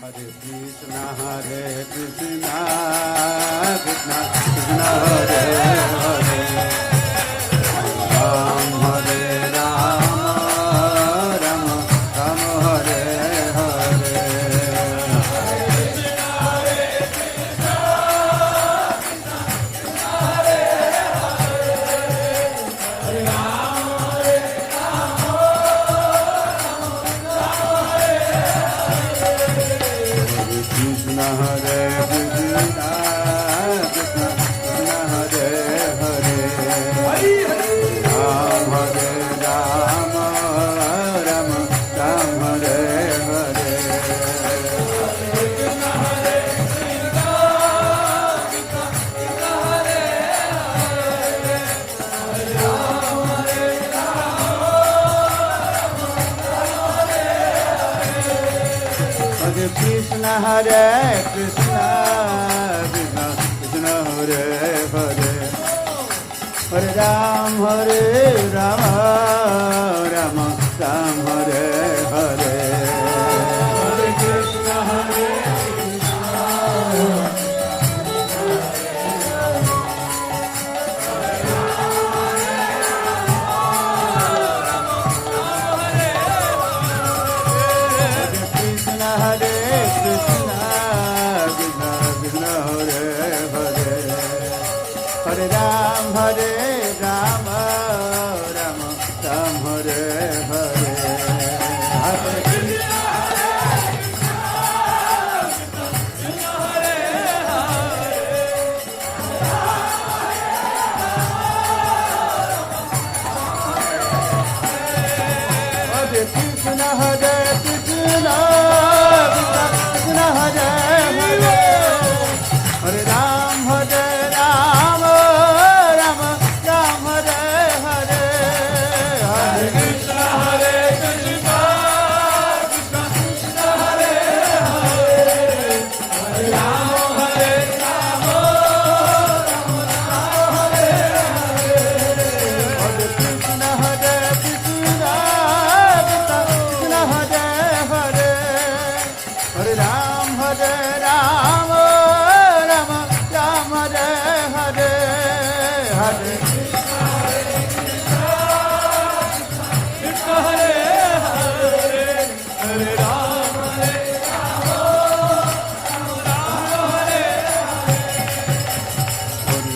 Hare Krishna Krishna Krishna Hare Hare Ram Hare Ram Ram Ram Hare Hare Krishna Hare Krishna Krishna Krishna Hare Hare Ram Hare Ram Ram Ram Hare Hare Hare Krishna Hare Krishna Krishna Krishna Hare Hare Hare Ram Ram Ram Hare Hare Hare Krishna Hare Krishna Hare Krishna Krishna Krishna Hare Hare Hare Ram Ram Ram Hare Hare Hare Krishna Hare Krishna Hare Krishna Krishna Hare Hare Hare Ram Ram Ram Hare Hare Hare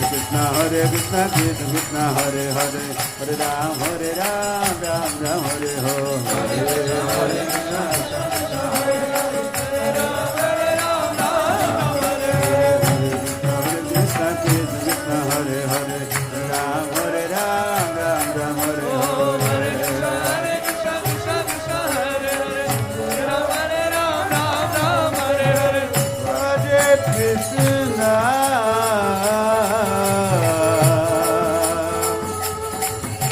Krishna Hare Krishna Krishna Krishna Hare Hare Hare Ram Ram Hare Hare Hare Krishna Hare Krishna Krishna Krishna Hare Hare Hare Ram Ram Ram Hare Hare Hare Krishna Hare Hare Hare Ram Hare Krishna Krishna Krishna Hare Hare Hare Ram Ram Ram Hare Hare Hare Krishna Krishna Hare Hare Ram Ram Ram Hare Hare Hare Krishna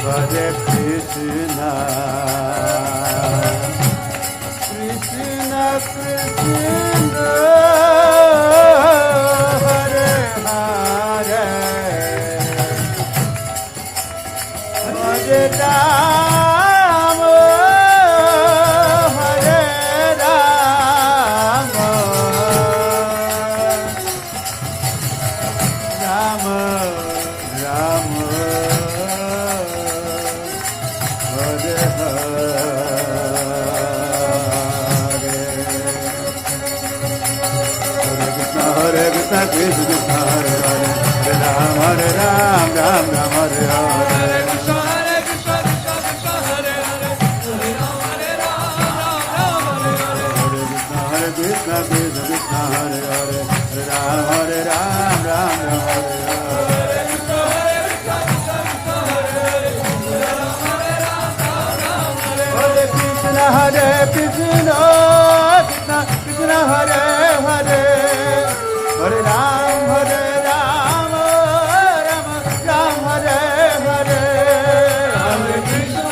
Hare Krishna Krishna Krishna Hare Hare Hare Ram Hare Ram Ram Ram Hare Hare Krishna Krishna Hare Hare Hare Ram Ram Hare Hare Hare Krishna Krishna Hare Hare Hare Ram Ram Hare Hare Hare Krishna Hare Krishna Krishna Krishna Hare Hare Hare Ram Ram Ram Hare Hare Hare Krishna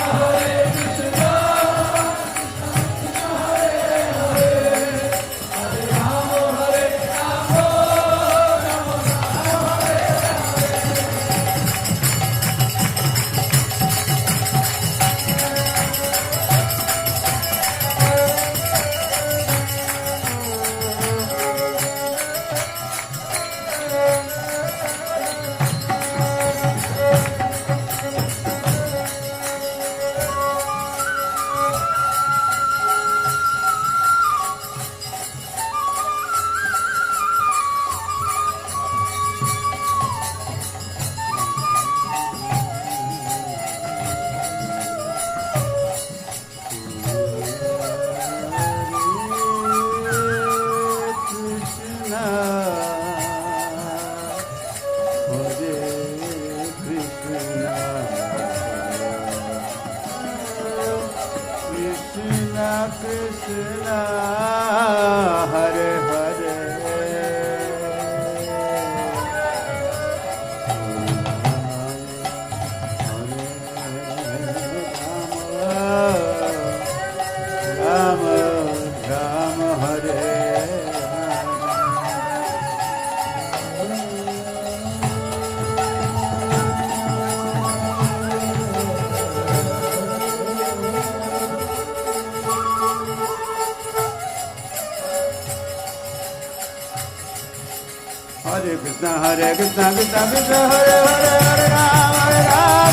Krishna Krishna Krishna Hare Hare Hare Ram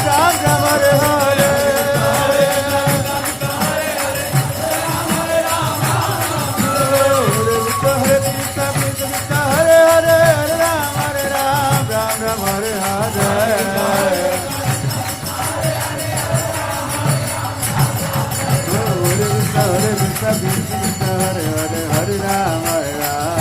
Ram Ram Hare Hare Krishna Krishna Hare Hare Hare Ram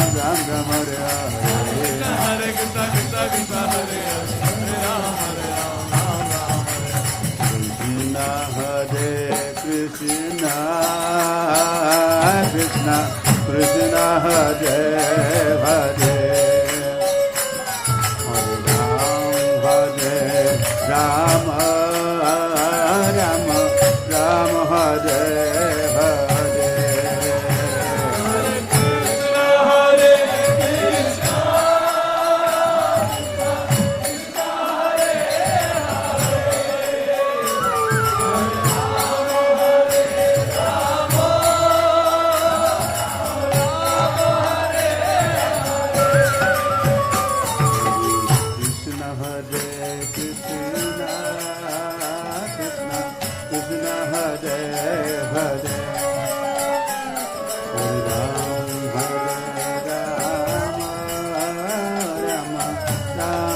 Ram Ram Hare Hare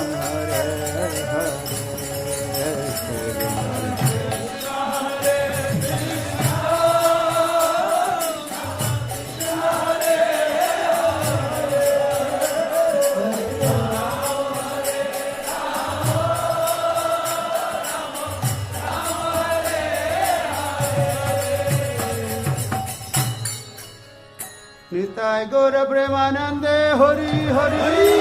Nitai Gaura Premanande Hari Hari